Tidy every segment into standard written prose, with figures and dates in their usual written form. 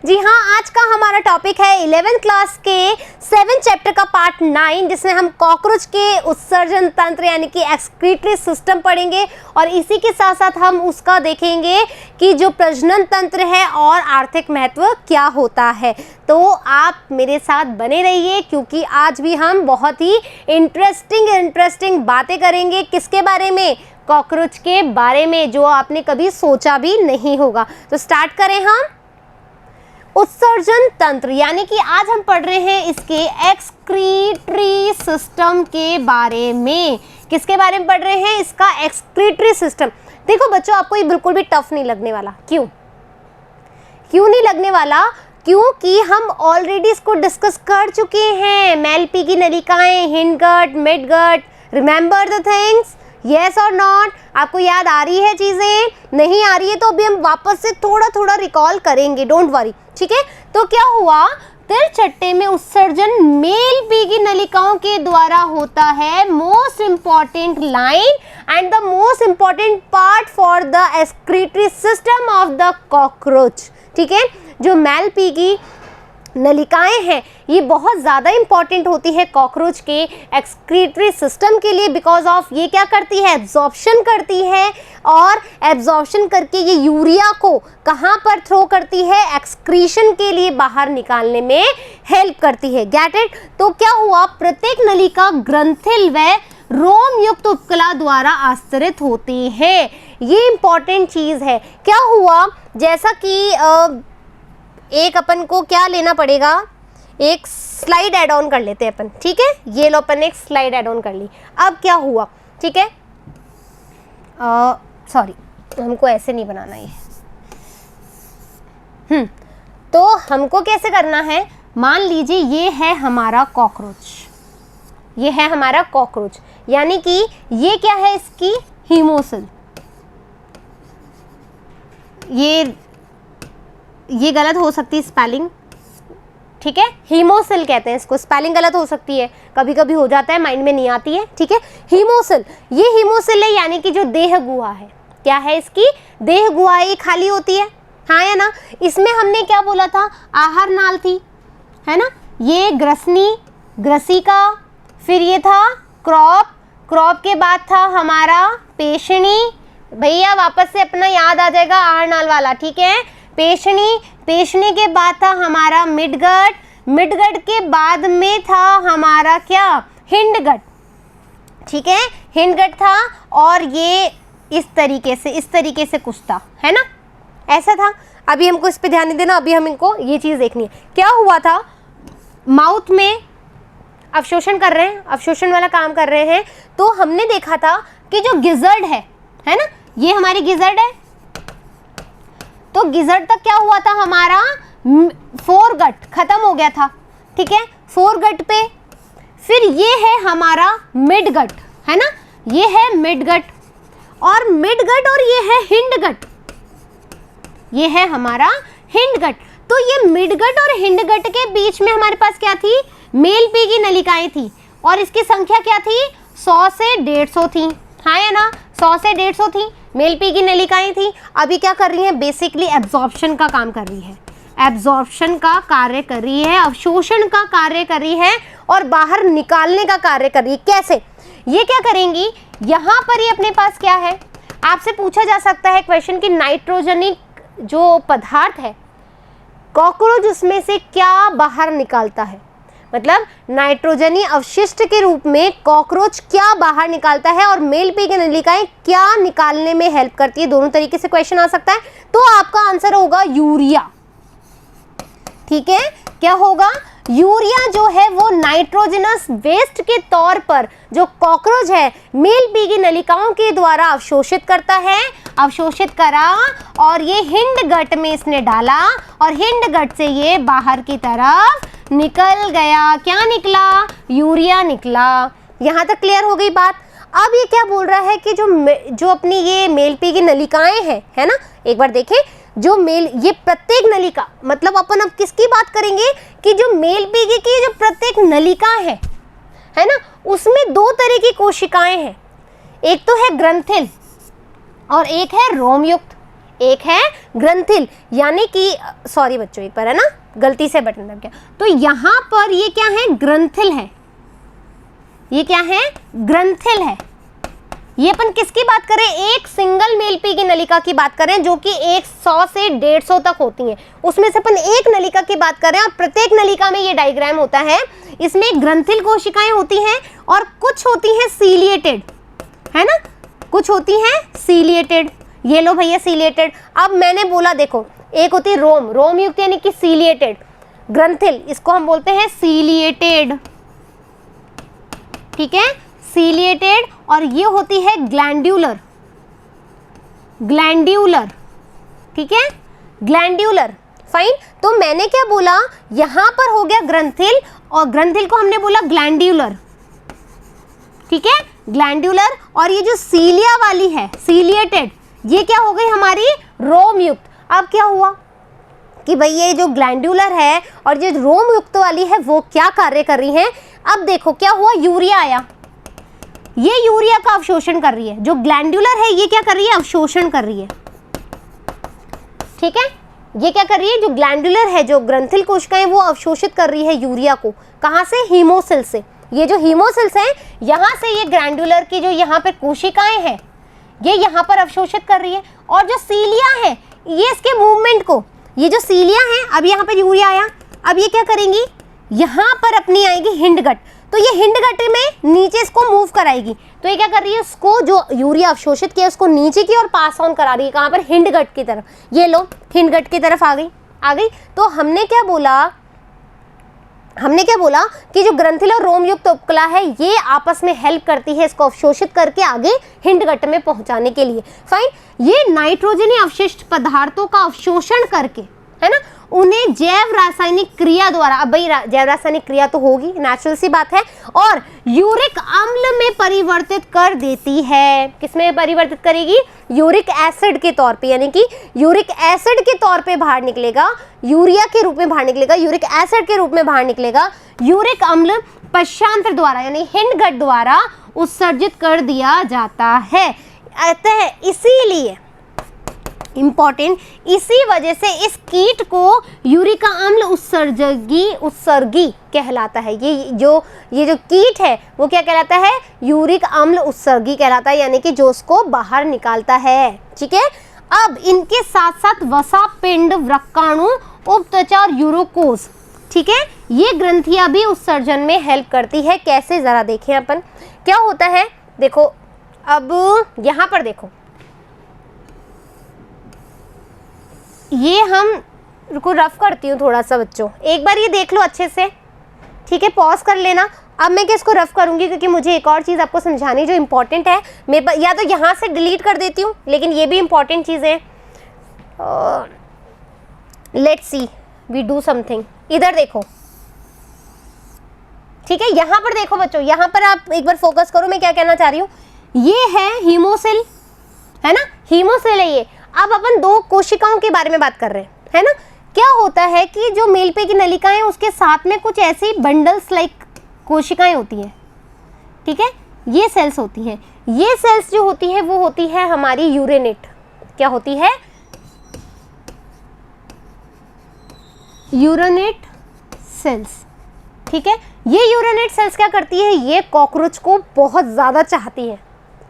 जी हाँ, आज का हमारा टॉपिक है 11th क्लास के 7 चैप्टर का पार्ट 9, जिसमें हम कॉकरोच के उत्सर्जन तंत्र यानी कि एक्सक्रीटरी सिस्टम पढ़ेंगे और इसी के साथ साथ हम उसका देखेंगे कि जो प्रजनन तंत्र है और आर्थिक महत्व क्या होता है। तो आप मेरे साथ बने रहिए क्योंकि आज भी हम बहुत ही इंटरेस्टिंग बातें करेंगे। किसके बारे में? कॉकरोच के बारे में, जो आपने कभी सोचा भी नहीं होगा। तो स्टार्ट करें हम। उत्सर्जन तंत्र यानी कि आज हम पढ़ रहे हैं इसके एक्सक्रीटरी सिस्टम के बारे में। किसके बारे में पढ़ रहे हैं? इसका एक्सक्रीटरी सिस्टम। देखो बच्चों, आपको ये बिल्कुल भी टफ नहीं लगने वाला। क्यों नहीं लगने वाला? क्योंकि हम ऑलरेडी इसको डिस्कस कर चुके हैं। मेलपी की नलिकाएं, hindgut, midgut, remember the things, yes और नॉट? आपको याद आ रही है चीजें? नहीं आ रही है तो अभी हम वापस से थोड़ा रिकॉल करेंगे, डोंट वरी, ठीक है। तो क्या हुआ? तिलचट्टे में उत्सर्जन मेल पी की नलिकाओं के द्वारा होता है। Most important line and the most important part for the excretory system of the cockroach, ठीक है। जो मेल पी की नलिकाएं हैं ये बहुत ज़्यादा इंपॉर्टेंट होती है कॉकरोच के एक्सक्रीटरी सिस्टम के लिए, बिकॉज ऑफ ये क्या करती है? एब्जॉर्प्शन करती है और एब्जॉर्प्शन करके ये यूरिया को कहाँ पर थ्रो करती है? एक्सक्रीशन के लिए बाहर निकालने में हेल्प करती है। Get it? तो क्या हुआ? प्रत्येक नलिका ग्रंथिल व रोम युक्त उपकला द्वारा आस्तरित होते हैं। ये इंपॉर्टेंट चीज़ है। क्या हुआ? जैसा कि एक अपन को क्या लेना पड़ेगा? एक स्लाइड ऐड ऑन कर लेते हैं अपन, ठीक है। ये लो, अपन ने एक स्लाइड ऐड ऑन कर ली। अब क्या हुआ, ठीक है, सॉरी, हमको ऐसे नहीं बनाना ये। तो हमको कैसे करना है? मान लीजिए ये है हमारा कॉकरोच, ये है हमारा कॉकरोच, यानी कि ये क्या है? इसकी हीमोसिल। ये गलत हो सकती है स्पेलिंग, ठीक है। हीमोसिल कहते हैं इसको, स्पेलिंग गलत हो सकती है, कभी कभी हो जाता है, माइंड में नहीं आती है, ठीक है। हीमोसिल, ये हीमोसिल है यानी कि जो देह गुहा है। क्या है इसकी? देह गुहा। ये खाली होती है, हाँ या ना? इसमें हमने क्या बोला था? आहार नाल थी, है ना। ये ग्रसनी, ग्रसिका, फिर ये था क्रॉप, क्रॉप के बाद था हमारा पेशनी। भैया वापस से अपना याद आ जाएगा आहार नाल वाला, ठीक है। पेशनी, पेशनी के बाद था हमारा मिडगट, मिडगट के बाद में था हमारा क्या? हिंडगट, ठीक है। हिंडगट था और ये इस तरीके से कुछ था, है ना, ऐसा था। अभी हमको इस पे ध्यान नहीं देना, अभी हम इनको ये चीज़ देखनी है। क्या हुआ था? माउथ में अवशोषण कर रहे हैं, अवशोषण वाला काम कर रहे हैं। तो हमने देखा था कि जो गिजर्ड है ना, ये हमारी गिजर्ड है। तो गिजर्ड तक क्या हुआ था? हमारा फोरगट खत्म हो गया था, ठीक है। फोरगट पे फिर ये है हमारा मिडगट, है ना, ये है मिडगट और मिडगट, और ये है हिंडगट, ये है हमारा हिंडगट। तो ये मिडगट और हिंडगट के बीच में हमारे पास क्या थी? मेल पी की नलिकाएं थी और इसकी संख्या क्या थी? 100 से 150 थी, हाँ या ना? 100 से 150 थी, मेल पी की नलिकाएं थी। अभी क्या कर रही हैं? बेसिकली एब्जॉर्प्शन का काम कर रही है, एब्जॉर्प्शन का कार्य कर रही है, अवशोषण का कार्य कर रही है और बाहर निकालने का कार्य कर रही है। कैसे? ये क्या करेंगी? यहाँ पर ये अपने पास क्या है? आपसे पूछा जा सकता है क्वेश्चन कि नाइट्रोजनिक जो पदार्थ है कॉकरोच उसमें से क्या बाहर निकालता है? मतलब नाइट्रोजनी अवशिष्ट के रूप में कॉकरोच क्या बाहर निकालता है और मेल पी की नलिकाएं क्या निकालने में हेल्प करती है? दोनों तरीके से क्वेश्चन आ सकता है। तो आपका आंसर होगा यूरिया, ठीक है। क्या होगा? यूरिया जो है वो नाइट्रोजनस वेस्ट के तौर पर जो कॉकरोच है मेल पी की नलिकाओं के द्वारा अवशोषित करता है, अवशोषित करा और ये हिंडगट में इसने डाला और हिंडगट से ये बाहर की तरफ निकल गया। क्या निकला? यूरिया निकला। यहाँ तक क्लियर हो गई बात। अब ये क्या बोल रहा है कि जो अपनी ये मेल पी की नलिकाएं हैं, है ना, एक बार देखें, जो मेल, ये प्रत्येक नलिका, मतलब अपन अब किसकी बात करेंगे कि जो मेल पी की जो प्रत्येक नलिका है ना, उसमें दो तरह की कोशिकाएं हैं। एक तो है ग्रंथिल और एक है रोमयुक्त। एक है ग्रंथिल, यानी कि सॉरी बच्चों एक बार है ना गलती से बटन दब गया। तो यहाँ पर ये क्या है, ग्रंथिल है, ये क्या है, ग्रंथिल है। ये अपन किसकी बात करें, एक सिंगल मेल पी की नलिका की बात करें जो कि 100 से 150 तक होती हैं, उसमें से अपन एक नलिका की बात करें और प्रत्येक नलिका में ये डायग्राम होता है। इसमें ग्रंथिल कोशिकाएं होती हैं और कुछ होती हैं सीलिएटेड, है ना, कुछ होती हैं सीलिएटेड। ये लो भैया सीलिएटेड। अब मैंने बोला देखो, एक होती है रोम युक्त यानी कि सीलिएटेड ग्रंथिल, इसको हम बोलते हैं सीलिएटेड, ठीक है, सीलिएटेड। और ये होती है ग्लैंड्यूलर, ठीक है, ग्लैंड्यूलर। फाइन। तो मैंने क्या बोला, यहां पर हो गया ग्रंथिल और ग्रंथिल को हमने बोला ग्लैंड्यूलर, ठीक है, ग्लैंड्यूलर। और ये जो सीलिया वाली है सीलिएटेड, ये क्या हो गई हमारी रोम युक्त। अब क्या हुआ कि भाई ये जो ग्लैंड्यूलर है और ये रोम युक्त वाली है वो क्या कार्य कर रही है। अब देखो क्या हुआ, यूरिया आया, ये यूरिया का अवशोषण कर रही है। जो ग्लैंड्यूलर है ये क्या कर रही है, अवशोषण कर रही है, ठीक है, ये क्या कर रही है, जो ग्लैंड्यूलर है, जो ग्रंथिल कोशिकाएं वो अवशोषित कर रही है यूरिया को। कहां से, हीमोसिल से। ये जो हीमोसिल्स हैं यहां से ये ग्लैंड्यूलर की जो यहाँ पे कोशिकाएं हैं ये यहाँ पर अवशोषित कर रही है। और जो सीलिया है ये इसके मूवमेंट को, ये जो सीलिया है, अब यहाँ पर यूरिया आया, अब ये क्या करेंगी, यहाँ पर अपनी आएगी हिंडगट, तो ये हिंडगट में नीचे इसको मूव कराएगी। तो ये क्या कर रही है, उसको जो यूरिया अवशोषित किया उसको नीचे की ओर पास ऑन करा रही है, कहाँ पर, हिंडगट की तरफ। ये लो हिंडगट की तरफ आ गई। तो हमने क्या बोला कि जो ग्रंथिल और रोम युक्त उपकला है ये आपस में हेल्प करती है इसको अवशोषित करके आगे हिंडगट में पहुंचाने के लिए। फाइन। ये नाइट्रोजनी अवशिष्ट पदार्थों का अवशोषण करके, है ना, उन्हें जैव रासायनिक क्रिया द्वारा, अब भाई जैव रासायनिक क्रिया तो होगी, नेचुरल सी बात है, और यूरिक अम्ल में परिवर्तित कर देती है। किसमें परिवर्तित करेगी, यूरिक एसिड के तौर पे, यानी कि यूरिक एसिड के तौर पे बाहर निकलेगा, यूरिया के रूप में बाहर निकलेगा, यूरिक एसिड के रूप में बाहर निकलेगा। यूरिक अम्ल पश्चांतर द्वारा यानी हिंडगट द्वारा उत्सर्जित कर दिया जाता है। अतः इसीलिए इंपॉर्टेंट, इसी वजह से इस कीट को यूरिक अम्ल उत्सर्गी कहलाता है। ये जो कीट है वो क्या कहलाता है, यूरिक अम्ल उत्सर्गी कहलाता है, यानी कि जो उसको बाहर निकालता है, ठीक है। अब इनके साथ साथ वसा पिंड, वृक्काणु, उपत्वचा और यूरोकोस, ठीक है, ये ग्रंथियां भी उत्सर्जन में हेल्प करती है। कैसे, जरा देखें अपन क्या होता है। देखो अब यहाँ पर देखो, ये हम रुको रफ करती हूँ थोड़ा सा बच्चों, एक बार ये देख लो अच्छे से, ठीक है, पॉज कर लेना। अब मैं इसको रफ करूँगी क्योंकि मुझे एक और चीज़ आपको समझानी जो इम्पोर्टेंट है। मैं या तो यहाँ से डिलीट कर देती हूँ, लेकिन ये भी इम्पोर्टेंट चीज़ है। Let's see we do something. इधर देखो, ठीक है, यहाँ पर देखो बच्चों, यहाँ पर आप एक बार फोकस करो, मैं क्या कहना चाह रही हूँ। ये है हीमोसिल, है ना, हीमोसिल है ये। अब अपन दो कोशिकाओं के बारे में बात कर रहे हैं, है ना। क्या होता है कि जो मेलपे की नलिकाएं हैं उसके साथ में कुछ ऐसी बंडल्स लाइक कोशिकाएं होती हैं, ठीक है, ये सेल्स होती हैं। ये सेल्स जो होती है वो होती है हमारी यूरेनेट। क्या होती है, यूरेनेट सेल्स, ठीक है। ये यूरेनेट सेल्स क्या करती है, ये कॉकरोच को बहुत ज़्यादा चाहती है।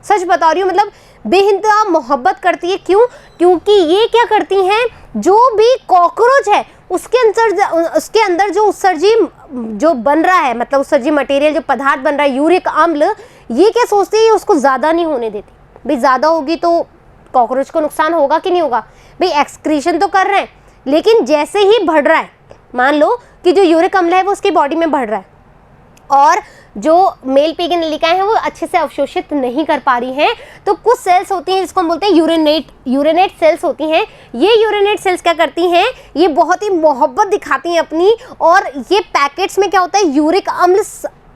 सच बता रही हूँ, मतलब बेइंतहा मोहब्बत करती है। क्यों, क्योंकि ये क्या करती हैं, जो भी कॉकरोच है उसके अंदर जो उत्सर्जी जो बन रहा है, मतलब उत्सर्जी मटेरियल जो पदार्थ बन रहा है यूरिक अम्ल, ये क्या सोचती है, उसको ज़्यादा नहीं होने देती। भाई ज़्यादा होगी तो कॉकरोच को नुकसान होगा कि नहीं होगा। भाई एक्सक्रीशन तो कर रहे हैं, लेकिन जैसे ही बढ़ रहा है, मान लो कि जो यूरिक अम्ल है वो उसकी बॉडी में बढ़ रहा है और जो मेल पे की नलिकाएं हैं वो अच्छे से अवशोषित नहीं कर पा रही हैं, तो कुछ सेल्स होती हैं जिसको हम बोलते हैं यूरेनेट सेल्स होती हैं। ये यूरेनेट सेल्स क्या करती हैं, ये बहुत ही मोहब्बत दिखाती हैं अपनी, और ये पैकेट्स में क्या होता है, यूरिक अम्ल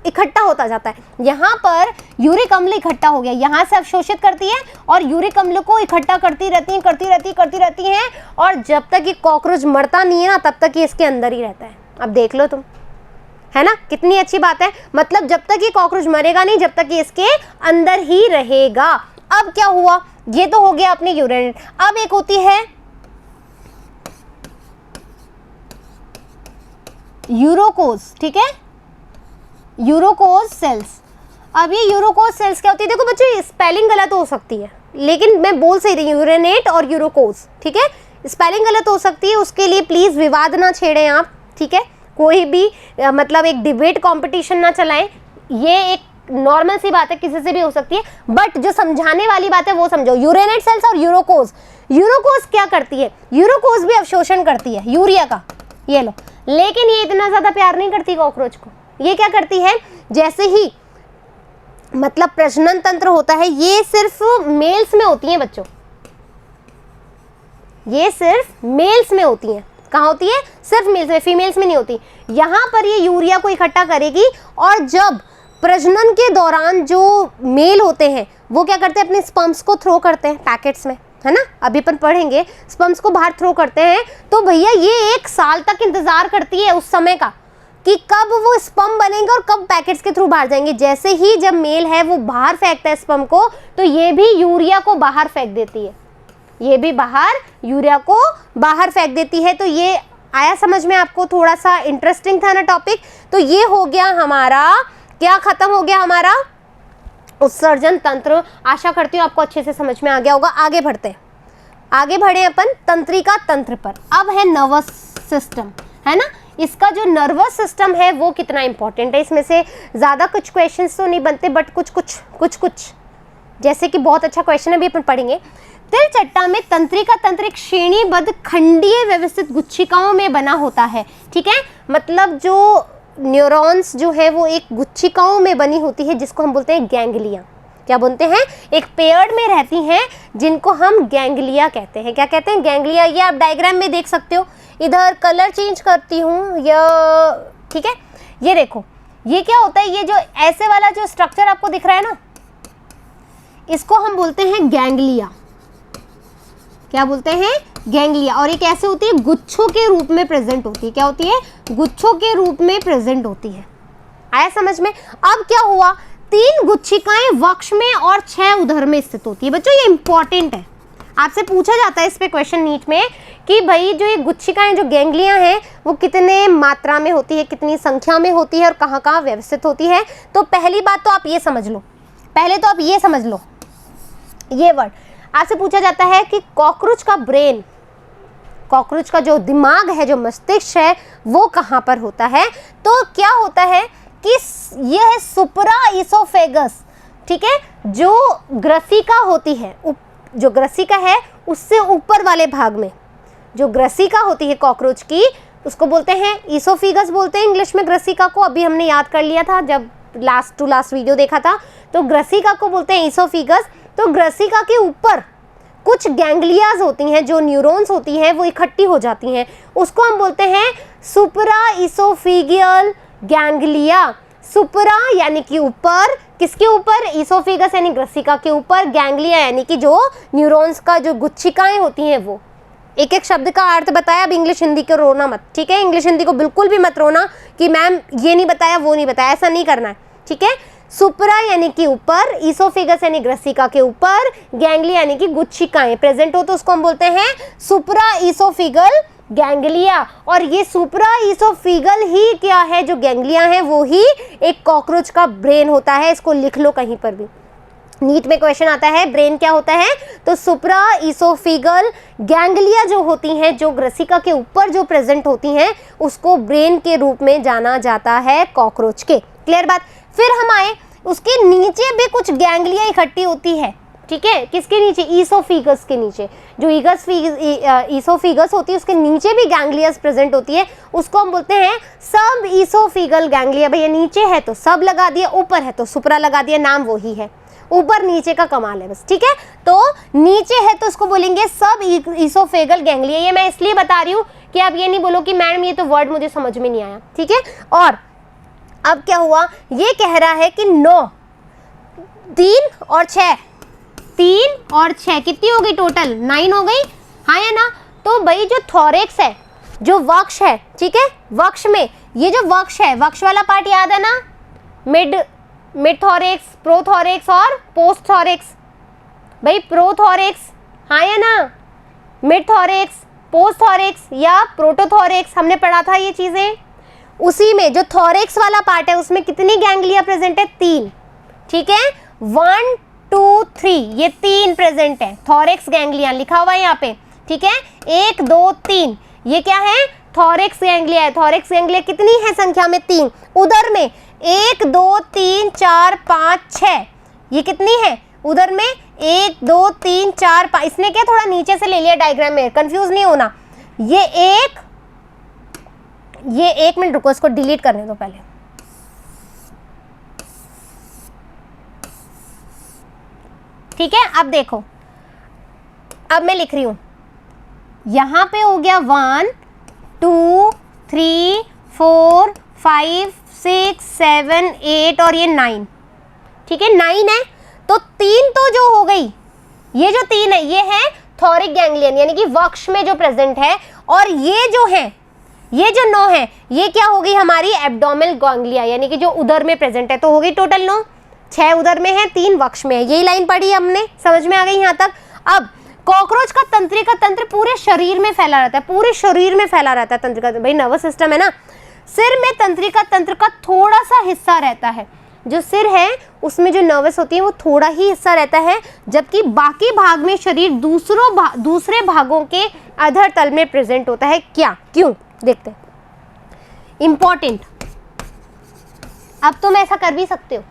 इकट्ठा होता जाता है। यहाँ पर यूरिक अम्ल इकट्ठा हो गया, यहाँ से अवशोषित करती है और यूरिक अम्ल को इकट्ठा करती रहती हैं और जब तक ये कॉकरोच मरता नहीं है ना तब तक ये इसके अंदर ही रहता है। अब देख लो तुम, है ना, कितनी अच्छी बात है। मतलब जब तक ये कॉकरोच मरेगा नहीं, जब तक ये इसके अंदर ही रहेगा। अब क्या हुआ, ये तो हो गया अपनी यूरेनेट। अब एक होती है यूरोकोज, ठीक है, यूरोकोज सेल्स। अब ये यूरोकोज सेल्स क्या होती है, देखो बच्चों स्पेलिंग गलत हो सकती है, लेकिन मैं बोल सही रही हूँ, यूरेनेट और यूरोकोज, ठीक है, स्पेलिंग गलत हो सकती है, उसके लिए प्लीज विवाद ना छेड़ें आप, ठीक है, कोई भी मतलब एक डिबेट कंपटीशन ना चलाएं, ये एक नॉर्मल सी बात है, किसी से भी हो सकती है, बट जो समझाने वाली बात है वो समझो। यूरेनेट सेल्स और यूरोकोज, यूरोकोज क्या करती है, यूरोकोज भी अवशोषण करती है यूरिया का, ये लो, लेकिन ये इतना ज्यादा प्यार नहीं करती कॉकरोच को। ये क्या करती है, जैसे ही मतलब प्रजनन तंत्र होता है, ये सिर्फ मेल्स में होती हैं बच्चों, ये सिर्फ मेल्स में होती हैं। कहाँ होती है, सिर्फ मेल्स में, फीमेल्स में नहीं होती। यहाँ पर ये यूरिया को इकट्ठा करेगी, और जब प्रजनन के दौरान जो मेल होते हैं वो क्या करते हैं, अपने स्पर्म्स को थ्रो करते हैं पैकेट्स में, है ना, अभी अपन पढ़ेंगे, स्पर्म्स को बाहर थ्रो करते हैं, तो भैया ये 1 साल तक इंतजार करती है उस समय का कि कब वो स्पर्म बनेंगे और कब पैकेट्स के थ्रू बाहर जाएंगे। जैसे ही जब मेल है वो बाहर फेंकता है स्पर्म को, तो ये भी यूरिया को बाहर फेंक देती है, ये भी बाहर यूरिया को बाहर फेंक देती है। तो ये आया समझ में आपको, थोड़ा सा इंटरेस्टिंग था ना टॉपिक। तो ये हो गया हमारा, क्या खत्म हो गया हमारा उत्सर्जन तंत्र। आशा करती हूँ आपको अच्छे से समझ में आ गया होगा। आगे बढ़ते हैं, आगे बढ़े अपन तंत्रिका तंत्र पर। अब है नर्वस सिस्टम, है ना, इसका जो नर्वस सिस्टम है वो कितना इंपॉर्टेंट है। इसमें से ज़्यादा कुछ क्वेश्चंस तो नहीं बनते, बट कुछ जैसे कि बहुत अच्छा क्वेश्चन है, अभी अपन पढ़ेंगे। तिलचट्टा में तंत्रिका तंत्र एक श्रेणीबद्ध खंडीय व्यवस्थित गुच्छिकाओं में बना होता है, ठीक है, मतलब जो न्यूरॉन्स जो है वो एक गुच्छिकाओं में बनी होती है, जिसको हम बोलते हैं गैंग्लिया। क्या बोलते हैं, एक पेयर्ड में रहती हैं, जिनको हम गैंग्लिया कहते हैं। क्या कहते हैं, गैंग्लिया। ये आप डायग्राम में देख सकते हो, इधर कलर चेंज करती हूँ या, ठीक है, ये देखो, ये क्या होता है, ये जो ऐसे वाला जो स्ट्रक्चर आपको दिख रहा है ना, इसको हम बोलते हैं गैंग्लिया। क्या बोलते हैं, गैंग्लिया। और ये कैसे होती है, गुच्छों के रूप में प्रेजेंट होती है। क्या होती है, गुच्छों के रूप में प्रेजेंट होती है। आया समझ में। अब क्या हुआ, 3 गुच्छिकाएं वक्ष में और 6 उदर में स्थित होती है। बच्चों ये इंपॉर्टेंट है, आपसे पूछा जाता है इस पे क्वेश्चन नीट में कि भाई जो ये गुच्छिकाएं जो गैंग्लिया हैं वो कितने मात्रा में होती है, कितनी संख्या में होती है और कहाँ कहाँ व्यवस्थित होती है। तो पहली बात तो आप ये समझ लो, पहले तो आप ये समझ लो, ये वर्ड आपसे पूछा जाता है कि कॉकरोच का ब्रेन, कॉकरोच का जो दिमाग है, जो मस्तिष्क है, वो कहाँ पर होता है। तो क्या होता है कि ये है सुपरा इसोफेगस, ठीक है, जो ग्रसिका होती है, जो ग्रसिका है उससे ऊपर वाले भाग में जो ग्रसिका होती है कॉकरोच की, उसको बोलते हैं इसोफिगस, बोलते हैं इंग्लिश में ग्रसिका को। अभी हमने याद कर लिया था जब लास्ट टू लास्ट वीडियो देखा था, तो ग्रसिका को बोलते हैं इसोफिगस। तो ग्रसिका के ऊपर कुछ गैंग्लियाज होती हैं, जो न्यूरॉन्स होती हैं वो इकट्ठी हो जाती हैं, उसको हम बोलते हैं सुपरा इसोफिगियल गैंग्लिया। सुपरा यानी कि ऊपर, किसके ऊपर, इसोफिगस यानी ग्रसिका के ऊपर, गैंग्लिया यानी कि जो न्यूरॉन्स का जो गुच्छिकाएं होती हैं वो। एक एक शब्द का अर्थ बताया। अब इंग्लिश हिंदी को रोना मत, ठीक है, इंग्लिश हिंदी को बिल्कुल भी मत रोना कि मैम ये नहीं बताया वो नहीं बताया, ऐसा नहीं करना है, ठीक है। सुपरा यानी कि ऊपर, इसोफिगस यानी ग्रसिका के ऊपर, गैंग्लिया यानी कि गुच्छिकाएं प्रेजेंट हो, तो उसको हम बोलते हैं सुपरा इसोफिगल गैंग्लिया। और ये सुपरा इसोफिगल ही क्या है, जो गैंग्लिया है वो ही एक कॉकरोच का ब्रेन होता है। इसको लिख लो कहीं पर भी, नीट में क्वेश्चन आता है ब्रेन क्या होता है, तो सुपरा इसोफिगल गैंग्लिया जो होती हैं, जो ग्रसिका के ऊपर जो प्रेजेंट होती हैं, उसको ब्रेन के रूप में जाना जाता है कॉकरोच के। क्लियर बात। फिर हम आए, उसके नीचे भी कुछ गैंग्लिया इकट्ठी होती है, ठीक है, किसके नीचे, इसोफिगस के नीचे, जो इसोफिगस होती है उसके नीचे भी गैंग्लियास प्रेजेंट होती है, उसको हम बोलते हैं सब इसोफिगल गैंग्लिया। भैया नीचे है तो सब लगा दिया, ऊपर है तो सुपरा लगा दिया, नाम वही है, ऊपर नीचे का कमाल है बस, ठीक है। तो नीचे है तो उसको बोलेंगे सब इसोफेगल गैंग्लिया। ये मैं इसलिए बता रही हूँ कि आप ये नहीं बोलो कि मैडम ये तो वर्ड मुझे समझ में नहीं आया, ठीक है। और अब क्या हुआ, ये कह रहा है कि 9, 3 और 6, 3 और 6 कितनी हो गई टोटल, 9 हो गई, हाँ या ना। तो भाई जो थोरेक्स है, जो वक्ष है, ठीक है, वक्ष में ये जो वक्ष है, वक्ष वाला पार्ट याद है ना, मिड थोरेक्स, प्रोथोरेक्स और पोस्ट थोरेक्स, भाई प्रोथोरिक्स, हाँ या ना, मिड थोरिक्स, पोस्ट थोरिक्स या प्रोटोथोरिक्स, हमने पढ़ा था ये चीजें। उसी में जो थोरिक्स वाला पार्ट है उसमें कितनी गैंग्लिया प्रेजेंट है? 3, ठीक है, 1 2 3, ये 3 प्रेजेंट है थोरिक्स गैंग्लिया, लिखा हुआ है यहाँ पे, ठीक है, 1 2 3, ये क्या है? थोरिक्स गैंग्लिया है। थोरिक्स गैंग्लिया कितनी है संख्या में? 3। उधर में 1 2 3 4 5 6, ये कितनी है उधर में? 1 2 3 4 5, इसने क्या थोड़ा नीचे से ले लिया डायग्राम में, कंफ्यूज नहीं होना। ये एक मिनट रुको, इसको डिलीट करने दो पहले। ठीक है, अब देखो, अब मैं लिख रही हूं, यहां पे हो गया 1 2 3 4 5 6 7 8 और ये 9, ठीक है, 9 है। तो 3 तो जो हो गई, ये जो 3 है ये है थोरिक गैंग्लियन यानी कि वक्ष में जो प्रेजेंट है, और ये जो है, ये जो 9 है, ये क्या होगी? हमारी एब्डोमिनल गैंग्लिया यानी कि जो उदर में प्रेजेंट है। तो हो गई टोटल 9, 6 उदर में है, 3 वक्ष में है। यही लाइन पढ़ी हमने, समझ में आ गई यहाँ तक। अब कॉकरोच का तंत्रिका तंत्र पूरे शरीर में फैला रहता है, पूरे शरीर में फैला रहता है तंत्रिका, भाई नर्वस सिस्टम है ना। सिर में तंत्रिका तंत्र का थोड़ा सा हिस्सा रहता है, जो सिर है उसमें जो नर्वस होती है वो थोड़ा ही हिस्सा रहता है, जबकि बाकी भाग में शरीर दूसरे भागों के अधर तल में प्रेजेंट होता है। क्या, क्यों, देखते हैं। इंपॉर्टेंट, अब तुम ऐसा कर भी सकते हो,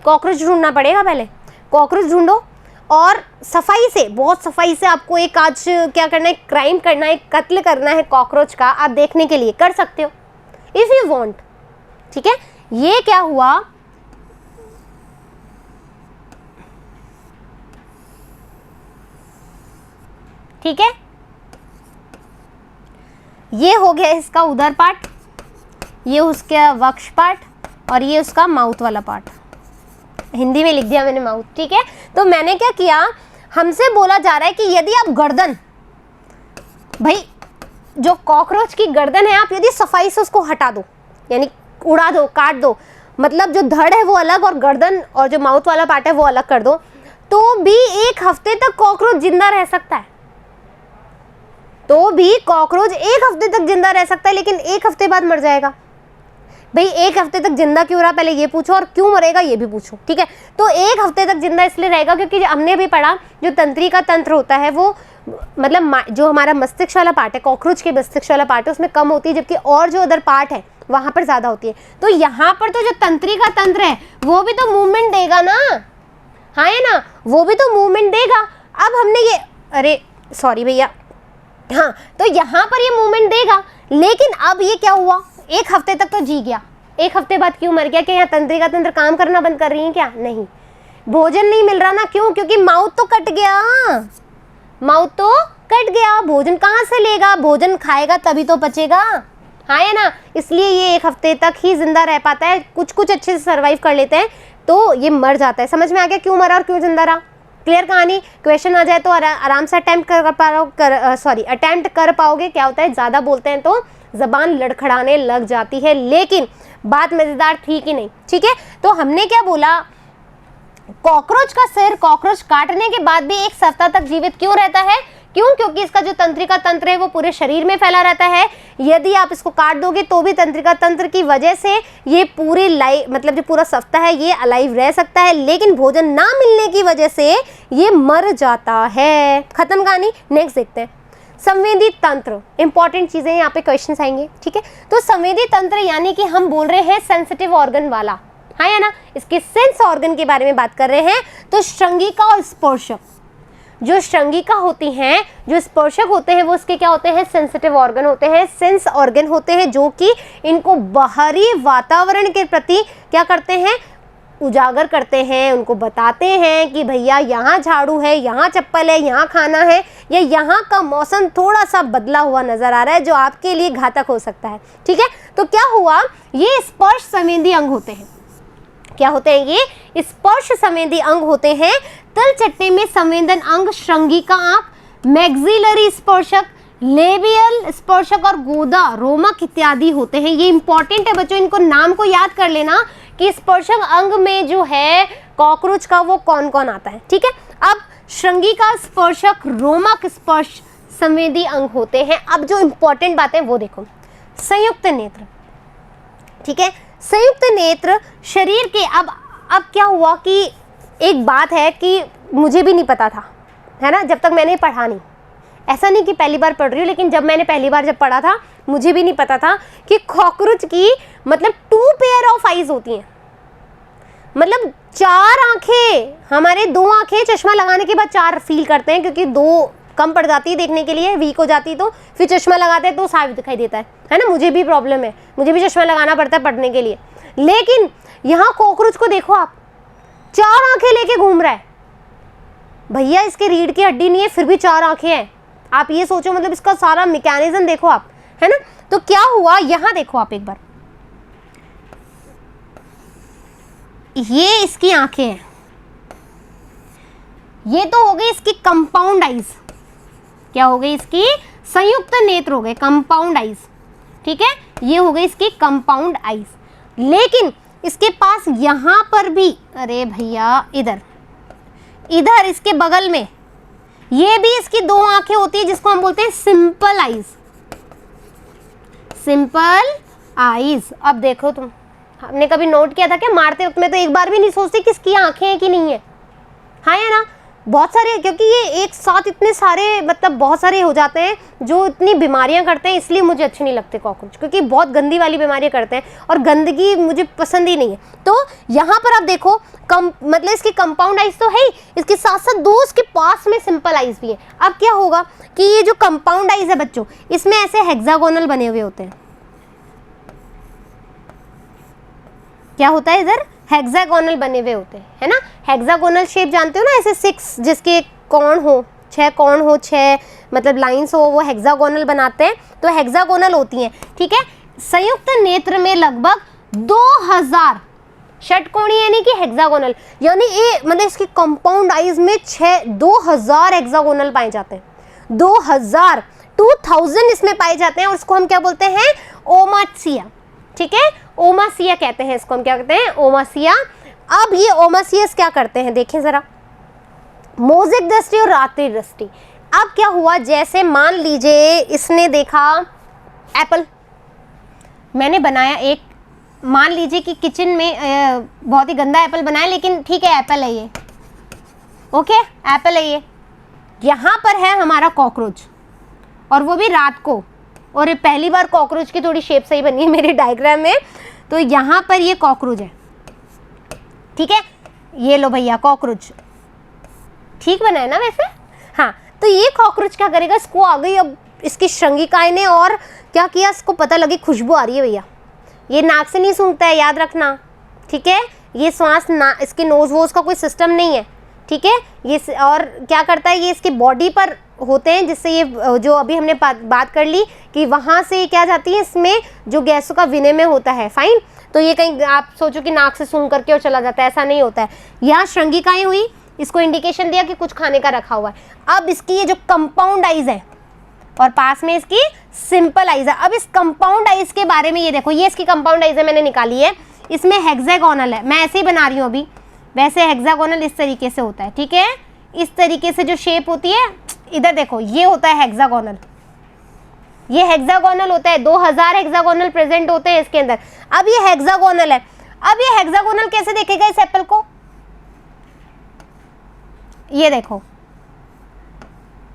कॉकरोच ढूंढना पड़ेगा पहले, कॉकरोच ढूंढो और सफाई से, बहुत सफाई से आपको एक आज क्या करना है, क्राइम करना है, कत्ल करना है कॉकरोच का, आप देखने के लिए कर सकते हो इफ यू वांट, ठीक है। ये क्या हुआ, ठीक है, ये हो गया इसका उदर पार्ट, ये उसका वक्ष पार्ट, और ये उसका माउथ वाला पार्ट। हिंदी में लिख दिया मैंने माउथ, ठीक है। तो मैंने क्या किया, हमसे बोला जा रहा है कि यदि आप गर्दन, भाई जो कॉकरोच की गर्दन है, आप यदि सफाई से उसको हटा दो, यानी उड़ा दो, काट दो, मतलब जो धड़ है वो अलग और गर्दन और जो माउथ वाला पार्ट है वो अलग कर दो, तो भी 1 हफ्ते तक कॉकरोच जिंदा रह सकता है। तो भी कॉकरोच 1 हफ्ते तक जिंदा रह सकता है, लेकिन 1 हफ्ते बाद मर जाएगा। भाई 1 हफ्ते तक जिंदा क्यों रहा, पहले ये पूछो, और क्यों मरेगा ये भी पूछो, ठीक है। तो 1 हफ्ते तक जिंदा इसलिए रहेगा क्योंकि हमने भी पढ़ा, जो तंत्रिका तंत्र होता है वो मतलब जो हमारा मस्तिष्क वाला पार्ट है, कॉकरोच के मस्तिष्क वाला पार्ट है, उसमें कम होती है, जबकि और जो अदर पार्ट है वहां पर ज्यादा होती है। तो यहाँ पर तो जो तंत्रिका तंत्र है वो भी तो मूवमेंट देगा ना, हाँ है ना, वो भी तो मूवमेंट देगा। अब हमने ये, अरे सॉरी भैया, हाँ, तो यहाँ पर ये मूवमेंट देगा, लेकिन अब ये क्या हुआ, 1 हफ्ते तक तो जी गया, 1 हफ्ते बाद क्यों मर गया? क्या यहाँ तंत्रिका तंत्र काम करना बंद कर रही है क्या? नहीं, भोजन नहीं मिल रहा ना, क्यों? क्योंकि माउथ तो कट गया, माउथ तो कट गया, भोजन कहाँ से लेगा? भोजन खाएगा तभी तो पचेगा, हाँ है ना, इसलिए ये 1 हफ्ते तक ही जिंदा रह पाता है। कुछ कुछ अच्छे से सर्वाइव कर लेते हैं, तो ये मर जाता है। समझ में आ गया क्यों मरा और क्यों जिंदा रहा? क्लियर कहानी। क्वेश्चन आ जाए तो आराम से अटेम्प्ट कर पाओगे। क्या होता है, ज़्यादा बोलते हैं तो जबान लड़खड़ाने लग जाती है, लेकिन बात मज़ेदार थी कि नहीं, ठीक है। तो हमने क्या बोला, कॉकरोच का सिर कॉकरोच काटने के बाद भी 1 सप्ताह तक जीवित क्यों रहता है? क्यों? क्योंकि इसका जो तंत्रिका तंत्र है वो पूरे शरीर में फैला रहता है। यदि आप इसको काट दोगे तो भी तंत्रिका तंत्र की वजह से ये पूरी मतलब जो पूरा सप्ताह है ये अलाइव रह सकता है, लेकिन भोजन ना मिलने की वजह से ये मर जाता है। खत्म कहानी। नेक्स्ट देखते हैं, संवेदी तंत्र। इंपॉर्टेंट चीजें यहाँ पे क्वेश्चन आएंगे, ठीक है। तो संवेदी तंत्र यानी कि हम बोल रहे हैं सेंसिटिव ऑर्गन वाला, हाँ या ना, इसके सेंस ऑर्गन के बारे में बात कर रहे हैं। तो श्रृंगिका और स्पर्शक, जो श्रृंगिका होती हैं, जो स्पर्शक होते हैं, वो इसके क्या होते हैं, सेंसिटिव ऑर्गन होते हैं, सेंस ऑर्गन होते हैं, जो कि इनको बाहरी वातावरण के प्रति क्या करते हैं, उजागर करते हैं, उनको बताते हैं कि भैया यहाँ झाड़ू है, यहाँ चप्पल है, यहाँ खाना है, या यहाँ का मौसम थोड़ा सा बदला हुआ नजर आ रहा है जो आपके लिए घातक हो सकता है, ठीक है। तो क्या हुआ, ये स्पर्श संवेदी अंग होते हैं। क्या होते हैं ये? स्पर्श संवेदी अंग होते हैं। तलचट्टे में संवेदन अंग श्रृंगिका आंख, मैक्सिलरी स्पर्शक, लेबियल स्पर्शक और गोदा रोमक इत्यादि होते हैं। ये इंपॉर्टेंट है बच्चों, इनको नाम को याद कर लेना कि स्पर्शक अंग में जो है कॉकरोच का वो कौन कौन आता है, ठीक है। अब श्रृंगिका स्पर्शक रोमक स्पर्श संवेदी अंग होते हैं। अब जो इंपॉर्टेंट बात है वो देखो, संयुक्त नेत्र, ठीक है, संयुक्त नेत्र शरीर के, अब क्या हुआ कि एक बात है कि मुझे भी नहीं पता था, है ना, जब तक मैंने पढ़ा नहीं, ऐसा नहीं कि पहली बार पढ़ रही हूँ, लेकिन जब मैंने पहली बार जब पढ़ा था मुझे भी नहीं पता था कि कॉकरोच की मतलब 2 पेयर ऑफ आईज होती हैं, मतलब 4 आंखें। हमारे 2 आंखें चश्मा लगाने के बाद 4 फील करते हैं, क्योंकि 2 कम पड़ जाती है देखने के लिए, वीक हो जाती है, तो फिर चश्मा लगाते हैं तो साफ दिखाई देता है ना। मुझे भी प्रॉब्लम है, मुझे भी चश्मा लगाना पड़ता है पढ़ने के लिए, लेकिन यहाँ कॉकरोच को देखो आप, 4 आंखें लेके घूम रहा है भैया, इसके रीढ़ की हड्डी नहीं है फिर भी 4 आंखें हैं। आप ये सोचो, मतलब इसका सारा मैकेनिज्म देखो आप, है ना। तो क्या हुआ, यहाँ देखो आप एक बार, ये इसकी आंखें हैं, ये तो हो गई इसकी कंपाउंड आइज, क्या हो गई इसकी संयुक्त नेत्र हो गए, कंपाउंड आइज, ठीक है, ये हो गई इसकी कंपाउंड आइज। लेकिन इसके पास यहां पर भी, अरे भैया इधर इसके बगल में ये भी इसकी 2 आंखें होती है, जिसको हम बोलते हैं सिंपल आइज, सिंपल आइज। अब देखो तुम, हमने कभी नोट किया था क्या, मारते वक्त में तो एक बार भी नहीं सोचती किसकी आंखें हैं कि नहीं है, हाँ है ना, बहुत सारे, क्योंकि ये एक साथ इतने सारे, मतलब बहुत सारे हो जाते हैं जो इतनी बीमारियां करते हैं, इसलिए मुझे अच्छे नहीं लगते कॉकरोच, क्योंकि बहुत गंदी वाली बीमारियां करते हैं और गंदगी मुझे पसंद ही नहीं है। तो यहाँ पर आप देखो, मतलब इसकी कंपाउंड आइज तो है ही, इसके साथ साथ 2 इसके पास में सिंपल आइज भी है। अब क्या होगा कि ये जो कंपाउंड आइज है बच्चों, इसमें ऐसे हेक्सागोनल बने हुए होते हैं, क्या होता है इधर, हेक्सागोनल बने हुए होते हैं, है ना। हेक्सागोनल शेप जानते हो ना, ऐसे 6 जिसके कोण हो, 6 कोण हो, 6 मतलब लाइंस हो, वो हेक्सागोनल बनाते हैं, तो हेक्सागोनल होती हैं, ठीक है। संयुक्त नेत्र में लगभग 2000 षटकोणीय यानी कि हेक्सागोनल, यानी ये मतलब इसकी कंपाउंड आइज में 2000 हेक्सागोनल पाए जाते हैं, 2000 इसमें पाए जाते हैं, और इसको हम क्या बोलते हैं, ओमासिया, ठीक है, ओमासिया कहते हैं इसको, हम क्या कहते हैं, ओमासिया। अब ये ओमासियस क्या करते हैं, देखें जरा, मोज़ेक दृष्टि और रात्रि दृष्टि। अब क्या हुआ, जैसे मान लीजिए इसने देखा एप्पल, मैंने बनाया एक, मान लीजिए कि किचन में बहुत ही गंदा एप्पल बनाया, लेकिन ठीक है एप्पल है ये, ओके एप्पल है ये, यहाँ पर है हमारा कॉकरोच, और वो भी रात को, और पहली बार कॉकरोच की थोड़ी शेप सही बनी है मेरे डायग्राम में, तो यहाँ पर ये कॉकरोच है, ठीक है, ये लो भैया कॉकरोच, ठीक बना है ना वैसे, हाँ। तो ये कॉकरोच क्या करेगा, इसको आ गई अब इसकी श्रृंगिकाएं ने, और क्या किया, इसको पता लगी खुशबू आ रही है भैया, ये नाक से नहीं सूंघता है, याद रखना, ठीक है, ये श्वास ना, इसके नोज वोज का कोई सिस्टम नहीं है, ठीक है, ये और क्या करता है, ये इसकी बॉडी पर होते हैं, जिससे ये जो अभी हमने बात कर ली कि वहाँ से क्या जाती है, इसमें जो गैसों का विनिमय होता है, फाइन, तो ये कहीं आप सोचो कि नाक से सूंघ करके और चला जाता है, ऐसा नहीं होता है। यहाँ श्रृंगिकाएं हुई, इसको इंडिकेशन दिया कि कुछ खाने का रखा हुआ है। अब इसकी ये जो कंपाउंड आइज है और पास में इसकी सिंपल आइज है। अब इस कंपाउंड आइज के बारे में ये देखो, ये इसकी कंपाउंड आइज है, मैंने निकाली है, इसमें हेक्सागोनल है, मैं ऐसे ही बना रही हूँ अभी, वैसे हेक्सागोनल इस तरीके से होता है, ठीक है, इस तरीके से जो शेप होती है, इधर देखो ये होता है हेक्सागोनल, ये हेक्सागोनल होता है, 2000 हेक्सागोनल प्रेजेंट होते हैं इसके अंदर। अब ये हेक्सागोनल है, अब ये हेक्सागोनल कैसे देखेगा इस एप्पल को, ये देखो,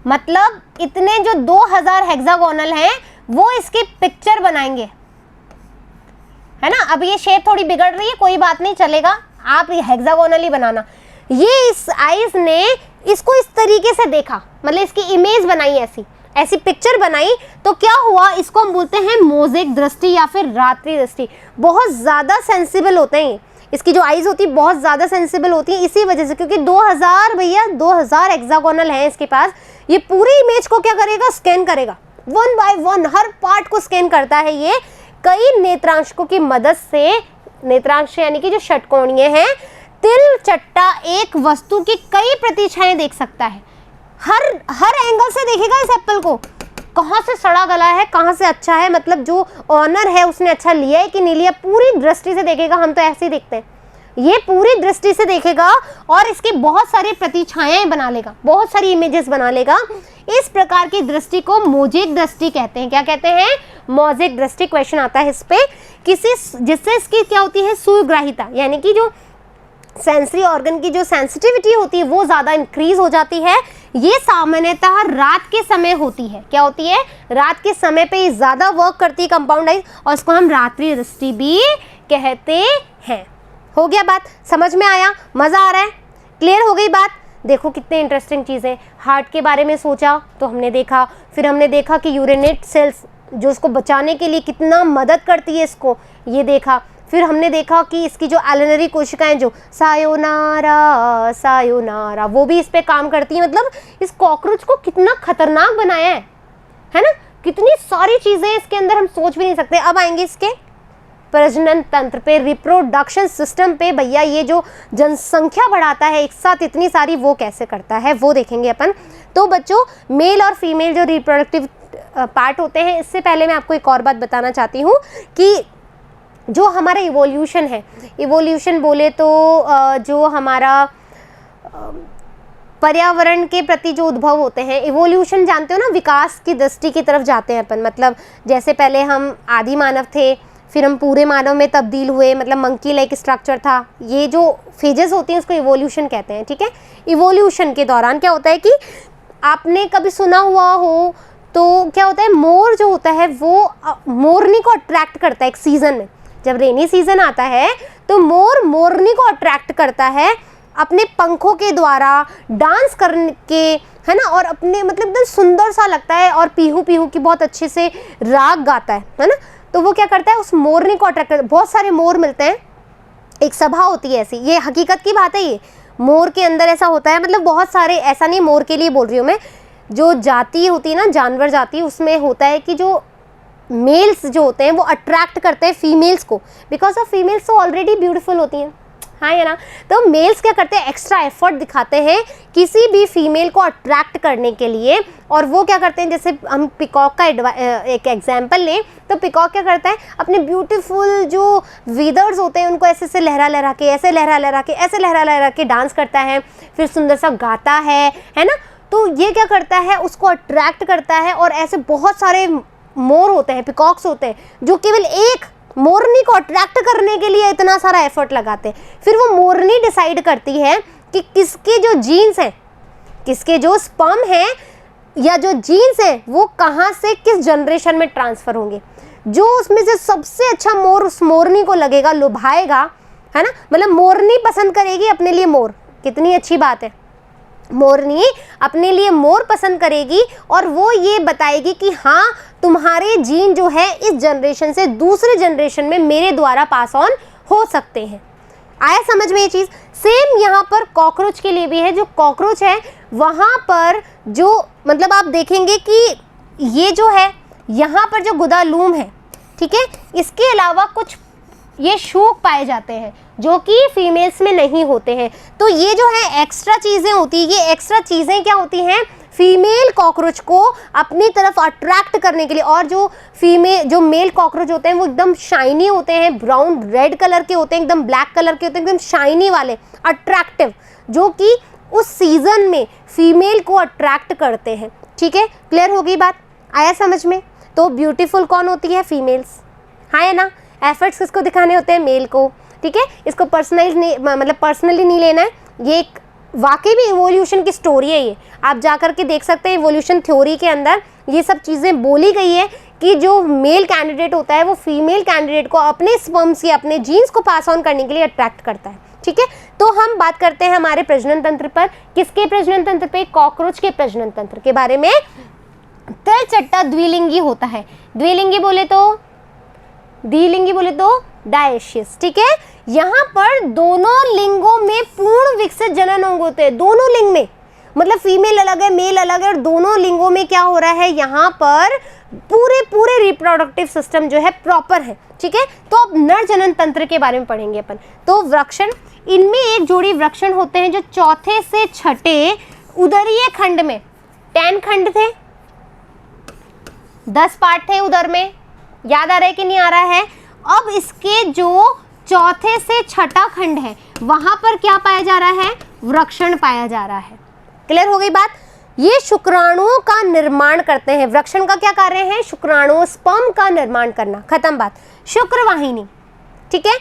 मतलब इतने जो 2000 हेक्सागोनल हैं वो इसकी पिक्चर बनाएंगे, है ना। अब ये शेप थोड़ी बिगड़ रही है, कोई बात नहीं, चलेगा, आप ये हेक्सागोनल ही बनाना। ये इस आइज ने इसको इस तरीके से देखा, मतलब इसकी इमेज बनाई, ऐसी पिक्चर बनाई, तो क्या हुआ, इसको हम बोलते हैं मोज़ेक दृष्टि या फिर रात्रि दृष्टि। बहुत ज़्यादा सेंसिबल होते हैं, इसकी जो आइज होती है बहुत ज़्यादा सेंसिबल होती है, इसी वजह से, क्योंकि 2000 भैया 2000 हेक्सागोनल है इसके पास, ये पूरी इमेज को क्या करेगा, स्कैन करेगा, 1 बाय 1 हर पार्ट को स्कैन करता है ये, कई नेत्रांशकों की मदद से। नेत्रांश यानी कि जो षटकोणीय हैं, तिल चट्टा एक वस्तु की कई प्रतिछाएं देख सकता है, हर एंगल से देखेगा इस एप्पल को, कहाँ से सड़ा गला है, कहाँ से अच्छा है, मतलब जो ऑनर है उसने अच्छा लिया है कि नहीं लिया, पूरी दृष्टि से देखेगा। हम तो ऐसे ही देखते हैं, ये पूरी दृष्टि से देखेगा और इसकी बहुत सारी प्रतिछायाएं बना लेगा, बहुत सारी इमेजेस बना लेगा। इस प्रकार की दृष्टि को मोज़ेक दृष्टि कहते हैं। क्या कहते हैं? मोज़ेक दृष्टि। क्वेश्चन आता है इस पे, जिससे इसकी क्या होती है? सुग्राहिता, यानी कि जो सेंसरी ऑर्गन की जो सेंसिटिविटी होती है वो ज़्यादा इंक्रीज हो जाती है। ये सामान्यतः रात के समय होती है। क्या होती है? रात के समय पे ज़्यादा वर्क करती है कंपाउंड आइज, और इसको हम रात्रि दृष्टि भी कहते हैं। हो गया बात? समझ में आया? मज़ा आ रहा है? क्लियर हो गई बात? देखो कितने इंटरेस्टिंग चीज़ें। हार्ट के बारे में सोचा तो हमने देखा, फिर हमने देखा कि यूरेनेट सेल्स जो उसको बचाने के लिए कितना मदद करती है इसको, ये देखा। फिर हमने देखा कि इसकी जो एलिनरी कोशिकाएं जो सायोनारा सायोनारा वो भी इस पे काम करती है। मतलब इस कॉकरोच को कितना खतरनाक बनाया है ना? कितनी सारी चीज़ें इसके अंदर हम सोच भी नहीं सकते। अब आएंगे इसके प्रजनन तंत्र पे, रिप्रोडक्शन सिस्टम पे। भैया ये जो जनसंख्या बढ़ाता है एक साथ इतनी सारी, वो कैसे करता है वो देखेंगे अपन। तो बच्चों, मेल और फीमेल जो रिप्रोडक्टिव पार्ट होते हैं, इससे पहले मैं आपको एक और बात बताना चाहती हूँ कि जो हमारा इवोल्यूशन है, इवोल्यूशन बोले तो जो हमारा पर्यावरण के प्रति जो उद्भव होते हैं, इवोल्यूशन जानते हो ना, विकास की दृष्टि की तरफ जाते हैं अपन। मतलब जैसे पहले हम आदि मानव थे, फिर हम पूरे मानव में तब्दील हुए, मतलब मंकी लाइक स्ट्रक्चर था। ये जो फेजेस होती हैं उसको इवोल्यूशन कहते हैं, ठीक है। इवोल्यूशन के दौरान क्या होता है कि आपने कभी सुना हुआ हो तो क्या होता है, मोर जो होता है वो मोरनी को अट्रैक्ट करता है एक सीज़न में। जब रेनी सीज़न आता है तो मोर मोरनी को अट्रैक्ट करता है अपने पंखों के द्वारा, डांस करके, है ना, और अपने मतलब एकदम सुंदर सा लगता है, और पीहू पीहू की बहुत अच्छे से राग गाता है ना। तो वो क्या करता है, उस मोरनी को अट्रैक्ट करता है। बहुत सारे मोर मिलते हैं, एक सभा होती है ऐसी, ये हकीकत की बात है। ये मोर के अंदर ऐसा होता है, मतलब बहुत सारे, ऐसा नहीं मोर के लिए बोल रही हूँ मैं, जो जाति होती है ना, जानवर जाति, उसमें होता है कि जो मेल्स जो होते हैं वो अट्रैक्ट करते हैं फीमेल्स को, बिकॉज ऑफ फीमेल्स तो ऑलरेडी ब्यूटीफुल होती हैं, हाँ या ना। तो मेल्स क्या करते हैं, एक्स्ट्रा एफर्ट दिखाते हैं किसी भी फीमेल को अट्रैक्ट करने के लिए। और वो क्या करते हैं, जैसे हम पिकॉक का एक एग्जांपल लें तो पिकॉक क्या करता है, अपने ब्यूटीफुल जो वीदर्स होते हैं उनको ऐसे से लहरा लहरा के, ऐसे लहरा लहरा के, ऐसे लहरा लहरा के डांस करता है, फिर सुंदर सा गाता है ना। तो ये क्या करता है, उसको अट्रैक्ट करता है। और ऐसे बहुत सारे मोर होते हैं, पिकॉक्स होते हैं, जो केवल एक मोरनी को अट्रैक्ट करने के लिए इतना सारा एफर्ट लगाते हैं। फिर वो मोरनी डिसाइड करती है कि किसके जो जीन्स हैं, किसके जो स्पर्म हैं या जो जीन्स हैं, वो कहाँ से किस जनरेशन में ट्रांसफ़र होंगे। जो उसमें से सबसे अच्छा मोर उस मोरनी को लगेगा, लुभाएगा, है ना, मतलब मोरनी पसंद करेगी अपने लिए मोर। कितनी अच्छी बात है, मोरनी अपने लिए मोर पसंद करेगी और वो ये बताएगी कि हाँ, तुम्हारे जीन जो है इस जनरेशन से दूसरे जनरेशन में मेरे द्वारा पास ऑन हो सकते हैं। आया समझ में ये चीज़? सेम यहाँ पर कॉकरोच के लिए भी है। जो कॉकरोच है वहाँ पर जो, मतलब आप देखेंगे कि ये जो है यहाँ पर जो गुदालूम है, ठीक है, इसके अलावा कुछ ये शूक पाए जाते हैं जो कि फीमेल्स में नहीं होते हैं। तो ये जो है एक्स्ट्रा चीज़ें होती है। ये एक्स्ट्रा चीज़ें क्या होती हैं, फीमेल कॉकरोच को अपनी तरफ अट्रैक्ट करने के लिए। और जो मेल कॉकरोच होते हैं वो एकदम शाइनी होते हैं, ब्राउन रेड कलर के होते हैं, एकदम ब्लैक कलर के होते हैं, एकदम शाइनी वाले, अट्रैक्टिव, जो कि उस सीजन में फीमेल को अट्रैक्ट करते हैं। ठीक है, क्लियर होगी बात? आया समझ में? तो ब्यूटीफुल कौन होती है? फीमेल्स, हाँ है ना। एफर्ट्स किसको दिखाने होते हैं? मेल को। ठीक है, इसको पर्सनली नहीं लेना है, ये एक वाकई भी इवोल्यूशन की स्टोरी है। ये आप जा कर के देख सकते हैं, इवोल्यूशन थ्योरी के अंदर ये सब चीज़ें बोली गई है कि जो मेल कैंडिडेट होता है वो फीमेल कैंडिडेट को अपने स्पर्म्स या अपने जीन्स को पास ऑन करने के लिए अट्रैक्ट करता है। ठीक है, तो हम बात करते हैं हमारे प्रजनन तंत्र पर। किसके प्रजनन तंत्र पे? कॉकरोच के प्रजनन तंत्र के बारे में। तलचट्टा द्विलिंगी होता है। द्विलिंगी बोले तो डायशियस। ठीक है, यहाँ पर दोनों लिंगों में पूर्ण विकसित जनन अंग होते हैं, दोनों लिंग में, मतलब फीमेल अलग है, मेल अलग है, और दोनों लिंगों में क्या हो रहा है, यहाँ पर पूरे रिप्रोडक्टिव सिस्टम जो है प्रॉपर है। ठीक है, तो अब नर जनन तंत्र के बारे में पढ़ेंगे अपन। तो वृक्षण, इनमें एक जोड़ी वृक्षण होते हैं जो चौथे से छठे उदरीय खंड में, 10 खंड थे, 10 पार्ट थे उदर में, याद आ रहा है कि नहीं आ रहा है? अब इसके जो चौथे से छठा खंड है वहां पर क्या पाया जा रहा है, वृक्षण पाया जा रहा है। क्लियर हो गई बात। ये शुक्राणुओं का निर्माण करते हैं। वृक्षण का क्या कार्य है, शुक्राणुओं स्पर्म का निर्माण करना, खत्म बात। शुक्रवाहिनी, ठीक है,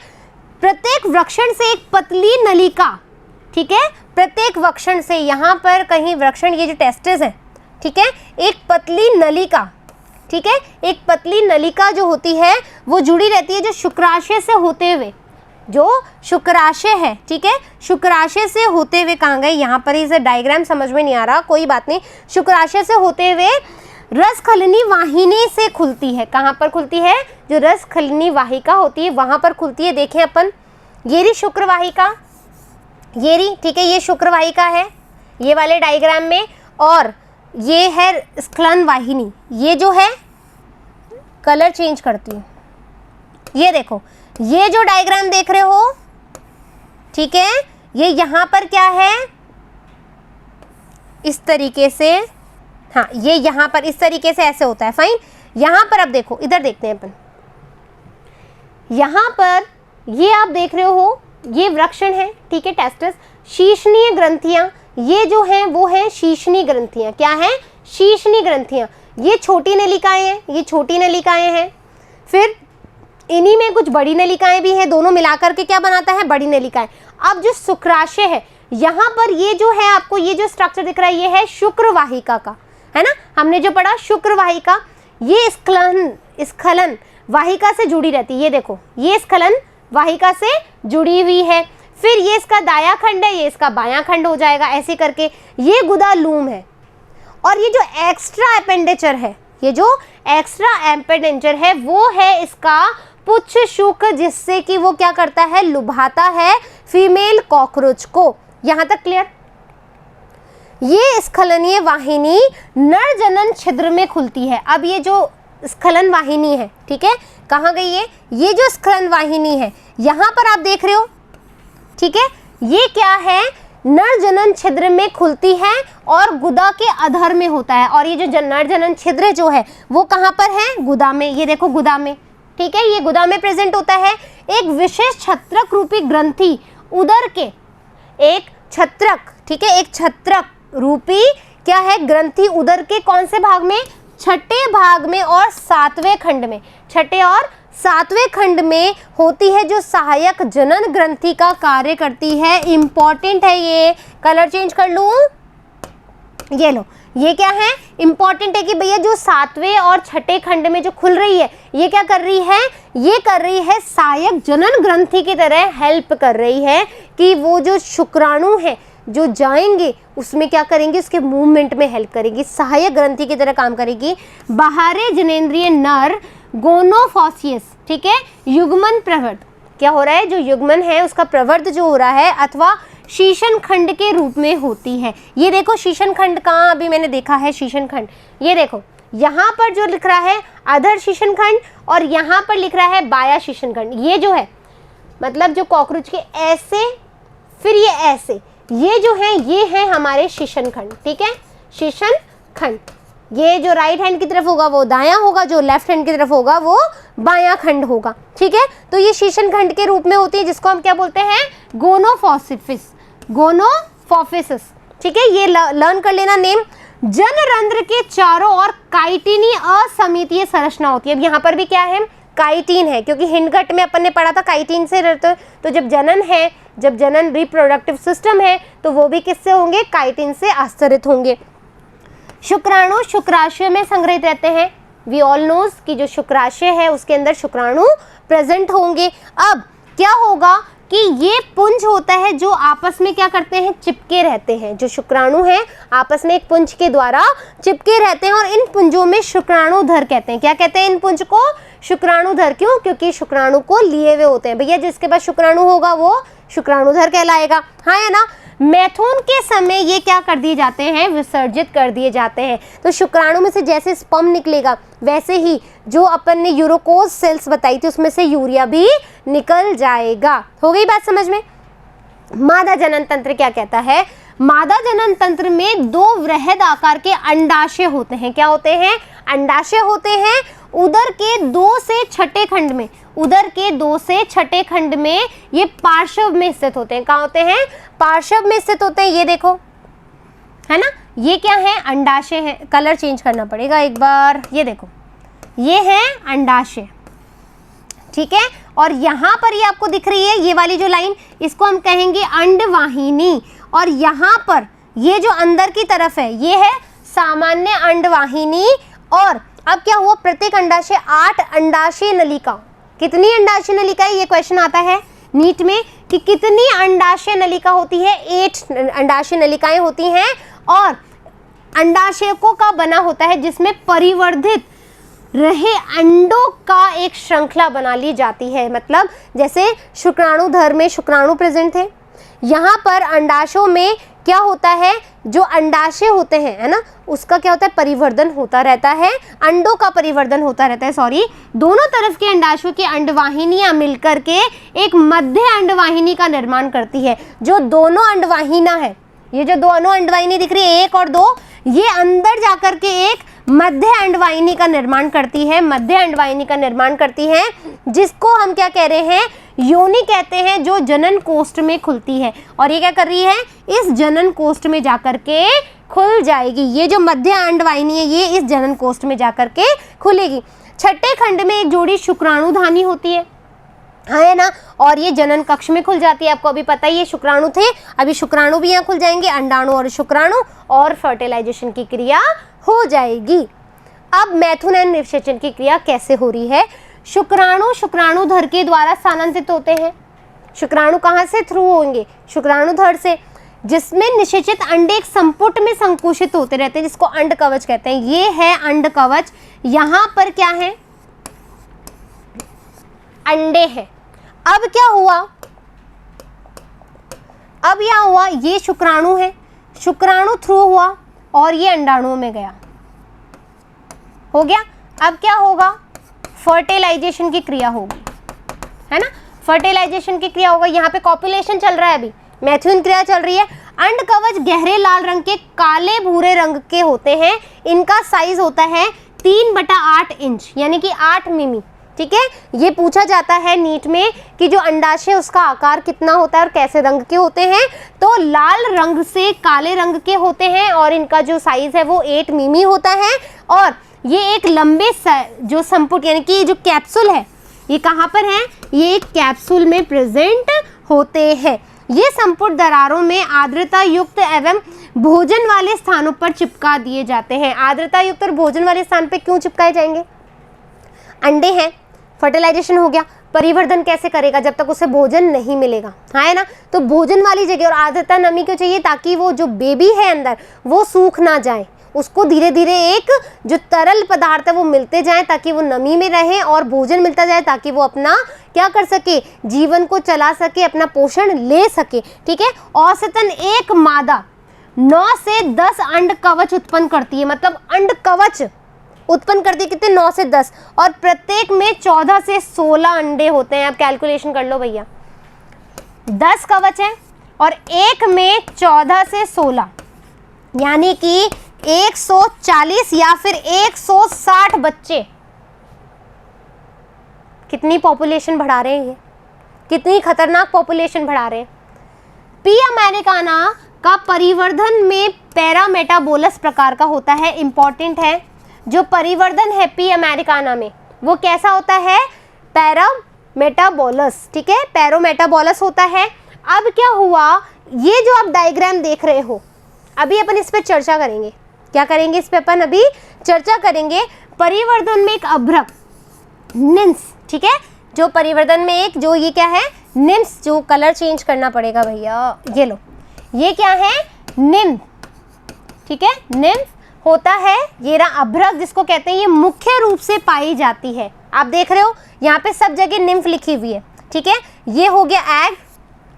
प्रत्येक वृक्षण से एक पतली नलिका, ठीक है, प्रत्येक वृक्षण से, यहाँ पर कहीं वृक्षण, ये जो टेस्टिस है, ठीक है, एक पतली नलिका, ठीक है, एक पतली नलिका जो होती है वो जुड़ी रहती है, जो शुक्राशय से होते हुए, जो शुक्राशय है, ठीक है, शुक्राशय से होते हुए कहाँ गए, यहाँ पर इसे डायग्राम समझ में नहीं आ रहा, कोई बात नहीं, शुक्राशय से होते हुए रसखलनी वाहिनी से खुलती है। कहाँ पर खुलती है, जो रसखलनी वाहिका होती है वहाँ पर खुलती है। देखें अपन, ये रही शुक्रवाहिका, ये रही, ठीक है, ये शुक्रवाहिका है ये वाले डायग्राम में, और ये है स्खलन वाहिनी। ये जो है, कलर चेंज करती हूँ, ये देखो, ये जो डायग्राम देख रहे हो, ठीक है, ये यहाँ पर क्या है, इस तरीके से, हाँ, ये यहाँ पर इस तरीके से ऐसे होता है, फाइन। यहाँ पर अब देखो, इधर देखते हैं अपन, यहाँ पर ये आप देख रहे हो, ये वृक्षण है, ठीक है, टेस्टिस। शीर्षणीय ग्रंथियां, ये जो हैं वो हैं शीर्षणीय ग्रंथियां। क्या है, शीर्षणीय ग्रंथियां। ये छोटी नलिकाएं हैं, ये छोटी नलिकाएं हैं, फिर इन्हीं में कुछ बड़ी नलिकाएं भी हैं, दोनों मिलाकर के क्या बनाता है, बड़ी नलिकाएं। अब जो शुक्राशय है, यहाँ पर ये जो है, आपको ये जो स्ट्रक्चर दिख रहा है, ये है शुक्रवाहिका का, है ना, हमने जो पढ़ा शुक्रवाहिका। ये स्खलन वाहिका से जुड़ी रहती है, ये देखो, ये स्खलन वाहिका से जुड़ी हुई है। फिर ये इसका दायां खंड है, ये इसका बायां खंड हो जाएगा, ऐसे करके। ये गुदा लूम है, और ये जो एक्स्ट्रा एपेंडेचर है, ये जो एक्स्ट्रा एपेंडेचर है वो है इसका पुच्छ शुक, जिससे कि वो क्या करता है, लुभाता है फीमेल कॉकरोच को। यहां तक क्लियर। ये स्खलनीय वाहिनी नर जनन छिद्र में खुलती है। अब ये जो स्खलन वाहिनी है, ठीक है, कहाँ गई ये जो स्खलन वाहिनी है, यहाँ पर आप देख रहे हो, ठीक है, ये क्या है, नर जनन छिद्र में खुलती है और गुदा के अधर में होता है। और ये जो नर जनन छिद्र जो है वो कहाँ पर है, गुदा में। ये देखो गुदा में, ठीक है, ये गुदा में प्रेजेंट होता है। एक विशेष छत्रक रूपी ग्रंथि उदर के, एक छत्रक, ठीक है, एक छत्रक रूपी क्या है, ग्रंथि उदर के कौन से भाग में, छठे भाग में और सातवें खंड में, छठे और सातवें खंड में होती है, जो सहायक जनन ग्रंथि का कार्य करती है। इंपॉर्टेंट है ये, कलर चेंज कर लूं, ये लो, ये क्या है, इंपॉर्टेंट है कि भैया जो सातवें और छठे खंड में जो खुल रही है, ये क्या कर रही है, ये कर रही है सहायक जनन ग्रंथि की तरह हेल्प कर रही है, कि वो जो शुक्राणु है जो जाएंगे उसमें क्या करेंगे, उसके मूवमेंट में हेल्प करेगी, सहायक ग्रंथि की तरह काम करेगी। बाहरी जनेंद्रिय नर गोनोफॉसियस, ठीक है, युग्मन प्रवर्ध, क्या हो रहा है, जो युग्मन है उसका प्रवर्ध जो हो रहा है, अथवा शीशन खंड के रूप में होती है। ये देखो शीशन खंड कहाँ, अभी मैंने देखा है शीशन खंड, ये देखो यहाँ पर जो लिख रहा है अधर शीशन खंड, और यहाँ पर लिख रहा है बाया शीशन खंड। ये जो है मतलब जो कॉकरोच के ऐसे, फिर ये ऐसे, ये जो है ये है हमारे शीशन खंड, ठीक है, शीशन खंड। ये जो राइट हैंड की तरफ होगा वो दायां होगा, जो लेफ्ट हैंड की तरफ होगा वो बायां खंड होगा, ठीक है। तो ये शीशन खंड के रूप में होती है, जिसको हम क्या बोलते हैं, गोनोफॉसिफिस, गोनोफॉफिसिस, ठीक है, ये लर्न कर लेना नेम। जनरंध्र के चारों ओर काइटिनी असमितीय संरचना होती है। अब यहाँ पर भी क्या है, काइटिन है, क्योंकि हिंडगट में अपन ने पढ़ा था काइटिन से रहते, तो जब जनन है, जब जनन रिप्रोडक्टिव सिस्टम है, तो वो भी किससे होंगे, काइटिन से आश्रित होंगे। शुक्राणु शुक्राशय में संग्रहित रहते हैं। वी ऑल नोज कि जो शुक्राशय है उसके अंदर शुक्राणु प्रेजेंट होंगे। अब क्या होगा कि ये पुंज होता है जो आपस में क्या करते हैं, चिपके रहते हैं। जो शुक्राणु हैं आपस में एक पुंज के द्वारा चिपके रहते हैं, और इन पुंजों में शुक्राणुधर कहते हैं। क्या कहते हैं इन पुंज को, शुक्राणुधर। क्यों, क्योंकि शुक्राणु को लिए हुए होते हैं। भैया जिसके पास शुक्राणु होगा वो शुक्राणुधर कहलाएगा, हाँ है ना। मैथुन के समय ये क्या कर दिए जाते हैं, विसर्जित कर दिए जाते हैं। तो शुक्राणु में से जैसे स्पर्म निकलेगा, वैसे ही जो अपन ने यूरोकोज सेल्स बताई थी उसमें से यूरिया भी निकल जाएगा। हो गई बात समझ में। मादा जनन तंत्र क्या कहता है, मादा जनन तंत्र में दो वृहद आकार के अंडाशय होते हैं। क्या होते हैं, अंडाशय होते हैं, उदर के 2 से छठे खंड में, उदर के 2 से छठे खंड में ये पार्श्व में स्थित होते हैं। कहाँ होते हैं? पार्श्व में स्थित होते हैं। ये देखो, है ना, ये क्या है? अंडाशय है। कलर चेंज करना पड़ेगा एक बार। ये देखो, ये है अंडाशय, ठीक है। और यहाँ पर ये आपको दिख रही है ये वाली जो लाइन, इसको हम कहेंगे अंडवाहिनी। और यहाँ पर ये जो अंदर की तरफ है ये है सामान्य अंडवाहिनी। और अब क्या हुआ? प्रत्येक अंडाशय 8 अंडाशय नलिका। कितनी अंडाशय नलिका है? ये क्वेश्चन आता है नीट में कि कितनी अंडाशय नलिका होती है? 8 अंडाशय नलिकाएं होती हैं। और अंडाशयों का बना होता है जिसमें परिवर्धित रहे अंडों का एक श्रृंखला बना ली जाती है। मतलब जैसे शुक्राणुधर में शुक्राणु प्रेजेंट थे, यहाँ पर अंडाशयों में क्या होता है? जो अंडाशय होते हैं, है ना, उसका क्या होता है? परिवर्धन होता रहता है, अंडों का परिवर्धन होता रहता है। सॉरी, दोनों तरफ के अंडाशयों की अंडवाहिनियां मिलकर के एक मध्य अंडवाहिनी का निर्माण करती है। जो दोनों अंडवाहिना है, ये जो दोनों अंडवाहिनी दिख रही है 1 और 2, ये अंदर जाकर के एक मध्य अंडवाहिनी का निर्माण करती है, मध्य अंडवाहिनी का निर्माण करती है, जिसको हम क्या कह रहे हैं? योनि कहते हैं, जो जनन कोष्ठ में खुलती है। और ये क्या कर रही है? इस जनन कोष्ठ में जाकर के खुल जाएगी। ये जो मध्य अंडवाहिनी है ये इस जनन कोष्ठ में जाकर के खुलेगी। छठे खंड में एक जोड़ी शुक्राणुधानी होती है ना, और ये जनन कक्ष में खुल जाती है। आपको अभी पता ही है शुक्राणु थे, अभी शुक्राणु भी यहाँ खुल जाएंगे, अंडाणु और शुक्राणु, और फर्टिलाइजेशन की क्रिया हो जाएगी। अब मैथुन एंड निषेचन की क्रिया कैसे हो रही है? शुक्राणु शुक्राणुधर के द्वारा स्थानांतरित होते हैं। शुक्राणु कहाँ से थ्रू होंगे? शुक्राणुधर से, जिसमें निषेचित अंडे एक संपुट में संकुचित होते रहते हैं, जिसको अंड कवच कहते हैं। ये है अंड कवच। यहाँ पर क्या है? अंडे हैं। अब क्या हुआ? अब यह हुआ, ये शुक्राणु है, शुक्राणु थ्रू हुआ और ये अंडाणुओं में गया, हो गया। अब क्या होगा? फर्टिलाइजेशन की क्रिया होगी, है ना, फर्टिलाइजेशन की क्रिया होगा। यहाँ पे कॉपुलेशन चल रहा है, अभी मैथुन क्रिया चल रही है। अंड कवच गहरे लाल रंग के काले भूरे रंग के होते हैं। इनका साइज होता है 3/8 इंच, यानी कि 8 मिमी, ठीक है। ये पूछा जाता है नीट में कि जो अंडाशय उसका आकार कितना होता है और कैसे रंग के होते हैं, तो लाल रंग से काले रंग के होते हैं और इनका जो साइज है वो 8 मिमी होता है। और ये एक लंबे जो संपुट यानी कि जो कैप्सूल है, ये कहाँ पर है? ये एक कैप्सूल में प्रेजेंट होते हैं। ये संपुट दरारों में आर्द्रता युक्त एवं भोजन वाले स्थानों पर चिपका दिए जाते हैं। आर्द्रता युक्त और भोजन वाले स्थान पे क्यों चिपकाए जाएंगे? अंडे हैं, फर्टिलाइजेशन हो गया, परिवर्धन कैसे करेगा जब तक उसे भोजन नहीं मिलेगा, हाँ है ना। तो भोजन वाली जगह और आर्द्रता नमी क्यों चाहिए? ताकि वो जो बेबी है अंदर वो सूख ना जाए, उसको धीरे धीरे एक जो तरल पदार्थ है वो मिलते जाए ताकि वो नमी में रहे, और भोजन मिलता जाए ताकि वो अपना क्या कर सके? जीवन को चला सके, अपना पोषण ले सके, ठीक है। औसतन एक मादा 9 से 10 अंड कवच उत्पन्न करती है। मतलब अंड कवच उत्पन्न करती है कितने? 9 से 10, और प्रत्येक में 14 से 16 अंडे होते हैं। अब कैलकुलेशन कर लो भैया, 10 कवच है और एक में 14 से 16, यानी कि 140 या फिर 160 बच्चे। कितनी पॉपुलेशन बढ़ा रहे हैं ये, कितनी खतरनाक पॉपुलेशन बढ़ा रहे हैं। पी अमेरिकाना का परिवर्धन में पैरामेटाबोलस प्रकार का होता है। इंपॉर्टेंट है, जो परिवर्धन है पी अमेरिकाना में वो कैसा होता है? पैरामेटाबोलस, ठीक है, पैरामेटाबोलस होता है। अब क्या हुआ? ये जो आप डायग्राम देख रहे हो, अभी अपन इस पे चर्चा करेंगे। क्या करेंगे इस पे? अपन अभी चर्चा करेंगे। परिवर्धन में एक अभ्रक निम्स, ठीक है, जो परिवर्धन में एक जो ये क्या है? निम्स। जो कलर चेंज करना पड़ेगा भैया, ये लो, ये क्या है? निम्फ, ठीक है, निम्फ होता है। ये रहा अभ्रक जिसको कहते हैं, ये मुख्य रूप से पाई जाती है। आप देख रहे हो यहाँ पे सब जगह निम्फ लिखी हुई है, ठीक है। ये हो गया एग,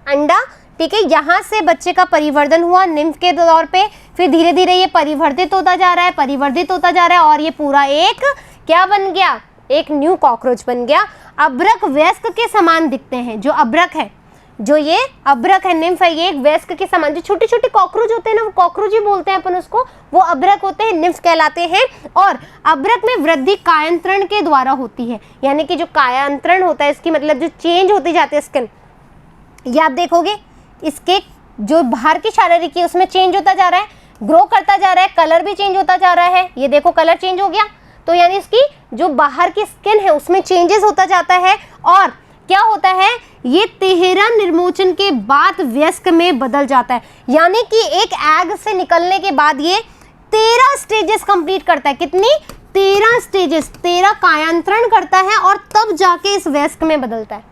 अंडा, ठीक है। यहाँ से बच्चे का परिवर्धन हुआ निम्फ के तौर पे, फिर धीरे धीरे ये परिवर्तित होता जा रहा है, परिवर्तित होता जा रहा है, और ये पूरा एक क्या बन गया? एक न्यू कॉकरोच बन गया। अभ्रक वयस्क के समान दिखते हैं। जो अभ्रक है जो ये अभ्रक है, निम्फ है, ये एक वयस्क के समान, जो छोटे छोटे कॉकरोच होते हैं ना, वो कॉकरोच ही बोलते हैं अपन उसको, वो अभ्रक होते हैं, निम्फ कहलाते हैं। और अभ्रक में वृद्धि कायांतरण के द्वारा होती है, यानी कि जो कायांतरण होता है इसकी मतलब जो चेंज होती जाती है स्किन, ये आप देखोगे इसके जो बाहर की शारीरिक है उसमें चेंज होता जा रहा है, ग्रो करता जा रहा है, कलर भी चेंज होता जा रहा है। ये देखो कलर चेंज हो गया, तो यानी इसकी जो बाहर की स्किन है उसमें चेंजेस होता जाता है। और क्या होता है, ये 13 निर्मोचन के बाद वयस्क में बदल जाता है, यानी कि एक एग से निकलने के बाद ये 13 स्टेजेस कंप्लीट करता है। कितनी? 13 स्टेजेस, 13 कायांतरण करता है और तब जाके इस वयस्क में बदलता है।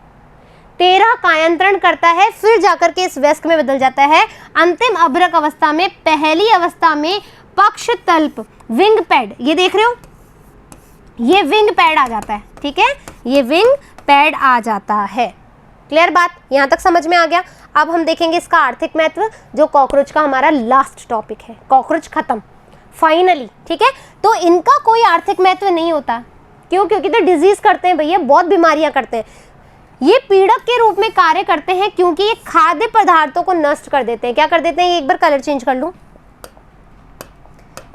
13 कायांतरण करता है फिर जाकर के इस वयस्क में बदल जाता है। अंतिम अभ्रक अवस्था में, पहली अवस्था में पक्ष तल्प विंग पैड, ये देख रहे हो, ये विंग पैड आ जाता है, ठीक है, ये विंग पैड आ जाता है। क्लियर बात, यहां तक समझ में आ गया। अब हम देखेंगे इसका आर्थिक महत्व, जो कॉकरोच का हमारा लास्ट टॉपिक है। कॉकरोच खत्म फाइनली, ठीक है। तो इनका कोई आर्थिक महत्व नहीं होता, क्यों? क्योंकि तो डिजीज करते हैं भैया, बहुत बीमारियां करते हैं। ये पीड़क के रूप में कार्य करते हैं क्योंकि ये खाद्य पदार्थों को नष्ट कर देते हैं। क्या कर देते हैं? ये एक बार कलर चेंज कर लूं,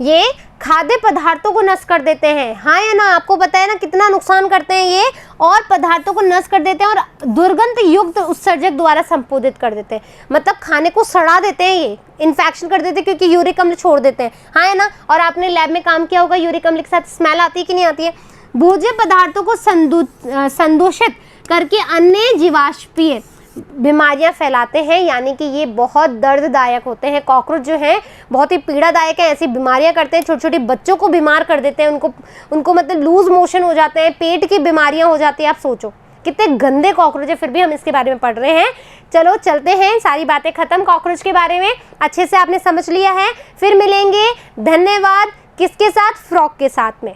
ये खाद्य पदार्थों को नष्ट कर देते हैं। हाँ या ना? आपको पता है ना कितना नुकसान करते हैं ये, और पदार्थों को नष्ट कर देते हैं और दुर्गंध युक्त उत्सर्जक द्वारा संपोधित कर देते हैं, मतलब खाने को सड़ा देते हैं, ये इन्फेक्शन कर देते हैं क्योंकि यूरिक अम्ल छोड़ देते हैं। हाँ या ना? और आपने लैब में काम किया होगा, यूरिक अम्ल के साथ स्मेल आती है कि नहीं आती है? भोज्य पदार्थों को संदूषित करके अन्य जीवाश्मीय बीमारियां फैलाते हैं, यानी कि ये बहुत दर्ददायक होते हैं। कॉकरोच जो हैं बहुत ही पीड़ादायक है, ऐसी बीमारियां करते हैं, छोटे छोटे बच्चों को बीमार कर देते हैं, उनको मतलब लूज मोशन हो जाते हैं, पेट की बीमारियां हो जाती है। आप सोचो कितने गंदे कॉकरोच है, फिर भी हम इसके बारे में पढ़ रहे हैं। चलो चलते हैं, सारी बातें खत्म कॉकरोच के बारे में, अच्छे से आपने समझ लिया है। फिर मिलेंगे, धन्यवाद। किसके साथ? फ्रॉग के साथ में।